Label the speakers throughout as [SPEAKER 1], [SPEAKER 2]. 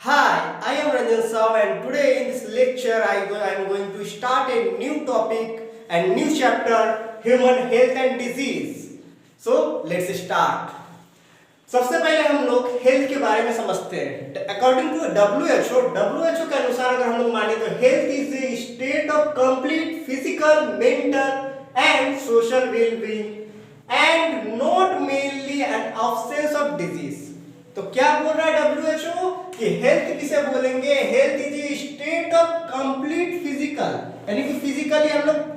[SPEAKER 1] Hi, I am Ranjan Saw and today in this lecture I am going to start a new topic and new chapter human health and disease. So let's start. सबसे पहले हम लोग health के बारे में समझते हैं। According to WHO के अनुसार अगर हम लोग माने तो health is a state of complete physical, mental and social wellbeing and not mainly an absence of disease. तो क्या बोल रहा है WHO कि हेल्थ किसे बोलेंगे? Health is a state of complete physical, यानी कि फिजिकली हम लोग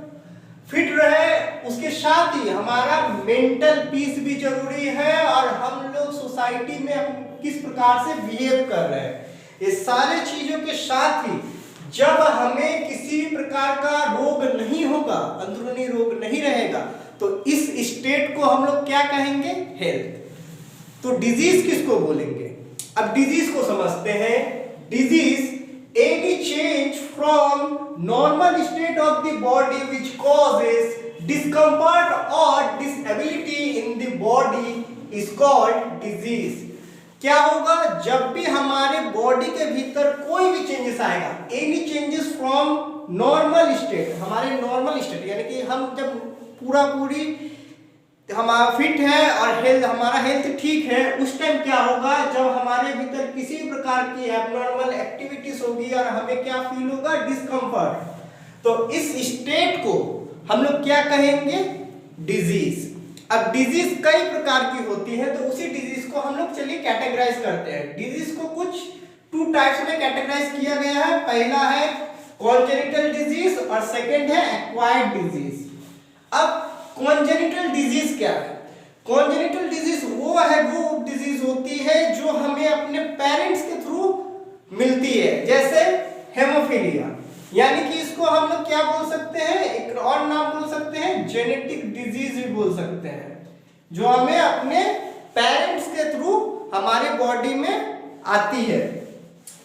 [SPEAKER 1] फिट रहे, उसके साथ ही हमारा मेंटल पीस भी जरूरी है और हम लोग सोसाइटी में हम किस प्रकार से बिहेव कर रहे हैं, ये सारे चीजों के साथ ही जब हमें किसी प्रकार का रोग नहीं होगा, अंदरूनी रोग नहीं रहेगा, तो इस स्टेट को हम लोग क्या कहेंगे? हेल्थ। तो डिजीज किसको बोलेंगे? अब डिजीज को समझते हैं। Disease any change from normal state of the body which causes discomfort or disability in the body is called disease। क्या होगा? जब भी हमारे बॉडी के भीतर कोई भी चेंजेस आएगा, any changes from normal state, हमारे नॉर्मल स्टेट यानी कि हम जब पूरी हमारा फिट है और हमारा हेल्थ ठीक है, उस टाइम क्या होगा? जब हमारे भीतर किसी प्रकार की एबनॉर्मल एक्टिविटीज होगी और हमें क्या फील होगा? डिस्कम्फर्ट। तो इस स्टेट को हम लोग क्या कहेंगे? डिजीज। अब डिजीज कई प्रकार की होती है, तो उसी डिजीज को हम लोग चलिए कैटेगराइज करते हैं। डिजीज को कुछ टू टाइप्स में कैटेगराइज किया गया है। पहला है कॉन्जेनिटल डिजीज और सेकेंड है एक्वायर्ड डिजीज। अब कॉन्जेनिटल डिजीज क्या है? कॉन्जेनिटल डिजीज वो डिजीज होती है जो हमें अपने पेरेंट्स के थ्रू मिलती है, जैसे हेमोफीलिया, यानी कि इसको हम लोग क्या बोल सकते हैं? एक और नाम बोल सकते हैं, जेनेटिक डिजीज भी बोल सकते हैं, जो हमें अपने पेरेंट्स के थ्रू हमारे बॉडी में आती है।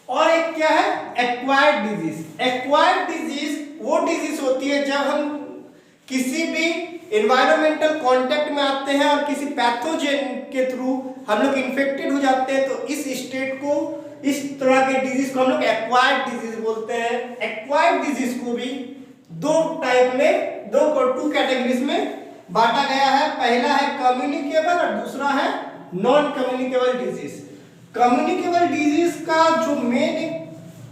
[SPEAKER 1] और एक क्या है? Acquired disease. एक्वायर्ड डिजीज वो डिजीज होती है जब हम किसी भी एनवायरमेंटल कांटेक्ट में आते हैं और किसी पैथोजेन के थ्रू हम लोग इन्फेक्टेड हो जाते हैं, तो इस स्टेट को, इस तरह के डिजीज को हम लोग एक्वायर्ड डिजीज बोलते हैं। एक्वायर्ड डिजीज को भी दो टाइप में, टू कैटेगरीज में बांटा गया है। पहला है कम्युनिकेबल और दूसरा है non communicable disease. Communicable disease का जो मेन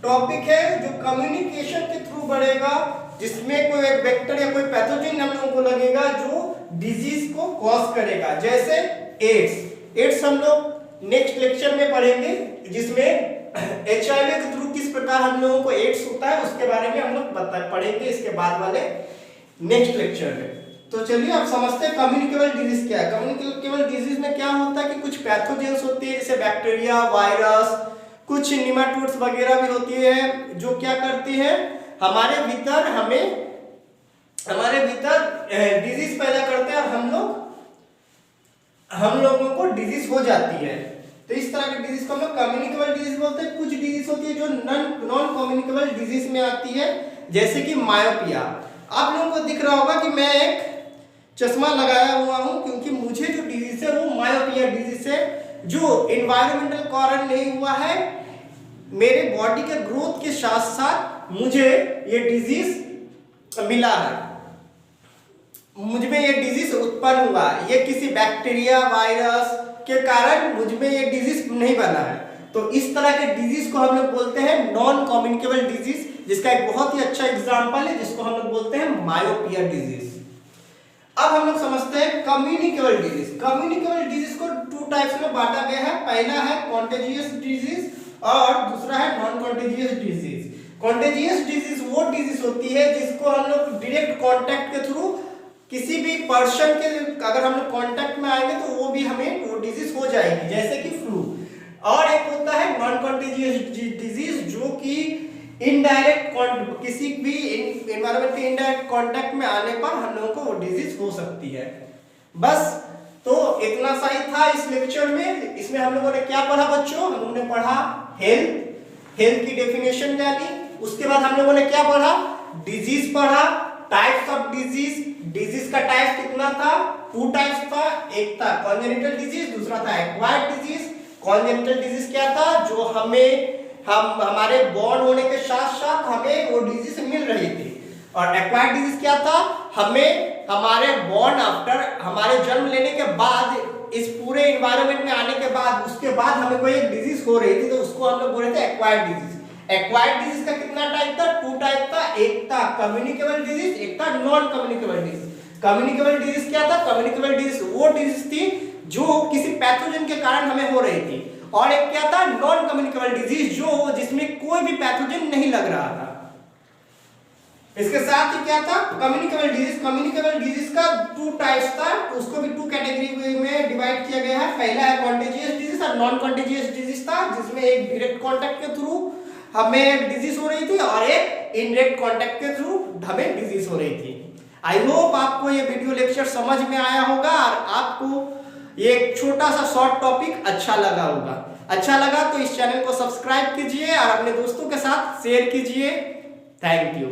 [SPEAKER 1] टॉपिक है, जो कम्युनिकेशन के थ्रू बढ़ेगा, जिसमें कोई एक वेक्टर या कोई पैथोजन हम लोगों को लगेगा जो डिजीज को कॉज करेगा, जैसे एड्स हम लोग नेक्स्ट लेक्चर में पढ़ेंगे, जिसमें HIV के थ्रू किस प्रकार हम लोगों को एड्स होता है उसके बारे में हम लोग पढ़ेंगे इसके बाद वाले नेक्स्ट लेक्चर में। तो चलिए आप समझते हैं कम्युनिकेबल डिजीज क्या है। कम्युनिकेबल डिजीज में क्या होता है कि कुछ पैथोजेंस होती है, जैसे बैक्टीरिया, वायरस, कुछ निमाटोड्स वगैरह भी होती है, जो क्या करती है? हमारे भीतर डिजीज पैदा करते हैं और हम लोगों को डिजीज हो जाती है। तो इस तरह के डिजीज को हम लोग कम्युनिकेबल डिजीज बोलते हैं। कुछ डिजीज होती है जो नॉन कम्युनिकेबल डिजीज में आती है, जैसे कि मायोपिया। आप लोगों को दिख रहा होगा कि मैं एक चश्मा लगाया हुआ हूं, क्योंकि मुझे जो डिजीज है वो मायोपिया डिजीज है, जो एनवायरमेंटल कारण नहीं हुआ है, मेरे बॉडी के ग्रोथ के साथ साथ मुझे ये डिजीज मिला है, मुझ में ये डिजीज उत्पन्न हुआ है। ये किसी बैक्टीरिया, वायरस के कारण मुझ में ये डिजीज नहीं बना है। तो इस तरह के डिजीज को हम लोग बोलते हैं नॉन कम्युनिकेबल डिजीज, जिसका एक बहुत ही अच्छा एग्जांपल है जिसको हम लोग बोलते हैं मायोपिया डिजीज। अब हम लोग समझते हैं कम्युनिकेबल डिजीज। कम्युनिकेबल डिजीज को टू टाइप्स में बांटा गया है। पहला है कॉन्टेजियस डिजीज और दूसरा है non contagious disease. Contagious disease वो डिजीज होती है जिसको हम लोग डायरेक्ट कांटेक्ट के थ्रू किसी भी पर्सन के अगर हम लोग कांटेक्ट में आएंगे तो वो भी हमें वो डिजीज हो जाएगी, जैसे कि फ्लू। और एक होता है नॉन कॉन्टेजियस डिजीज, जो कि इनडायरेक्ट किसी भी एनवायरनमेंट के इनडायरेक्ट कांटेक्ट में आने पर हम लोगों को वो डिजीज हो सकती है। बस तो इतना सा ही था इस लेक्चर में। इसमें हम लोगों ने क्या पढ़ा बच्चों? हम लोगों ने पढ़ा हेल्थ की डेफिनेशन जानी। उसके बाद हम लोगों ने क्या पढ़ा? डिजीज पढ़ा, टाइप्स ऑफ डिजीज का टाइप कितना था? टू टाइप्स था। एक था कॉन्जेनिटल डिजीज, दूसरा था एक्वायर्ड डिजीज। कॉन्जेनिटल डिजीज क्या था? जो हमें हम हमारे बॉर्न होने के साथ साथ हमें वो डिजीज मिल रही थी। और एक्वायर्ड डिजीज क्या था, हमें हमारे बॉर्न आफ्टर, हमारे जन्म लेने के बाद, इस पूरे इन्वायरमेंट में आने के बाद, उसके बाद हमें कोई एक डिजीज हो रही थी, तो उसको हम लोग बोल रहे थे एक्वायर्ड डिजीज। एक्वायर्ड डिजीज का कितना टाइप था, 2 टाइप था। एक था कम्युनिकेबल डिजीज, एक था non communicable disease. Communicable disease क्या था, कम्युनिकेबल डिजीज वो डिजीज थी जो किसी पैथोजन के कारण हमें हो रही थी। और एक क्या था, नॉन कम्युनिकेबल डिजीज, जो जिसमें कोई भी पैथोजन नहीं लग रहा था। इसके साथ ही क्या था, कम्युनिकेबल डिजीज। कम्युनिकेबल डिजीज का 2 टाइप्स था, उसको भी 2 कैटेगरी में डिवाइड किया गया है। पहला है कॉन्टेजियस डिजीज और नॉन कॉन्टेजियस डिजीज था, जिसमें एक डायरेक्ट कांटेक्ट के थ्रू हमें डिजीज हो रही थी और एक इनडायरेक्ट कांटेक्ट के थ्रू हमें डिजीज हो रही थी। आई होप आपको ये वीडियो लेक्चर समझ में आया होगा और आपको ये एक छोटा सा शॉर्ट टॉपिक अच्छा लगा होगा। अच्छा लगा तो इस चैनल को सब्सक्राइब कीजिए और अपने दोस्तों के साथ शेयर कीजिए। Thank you.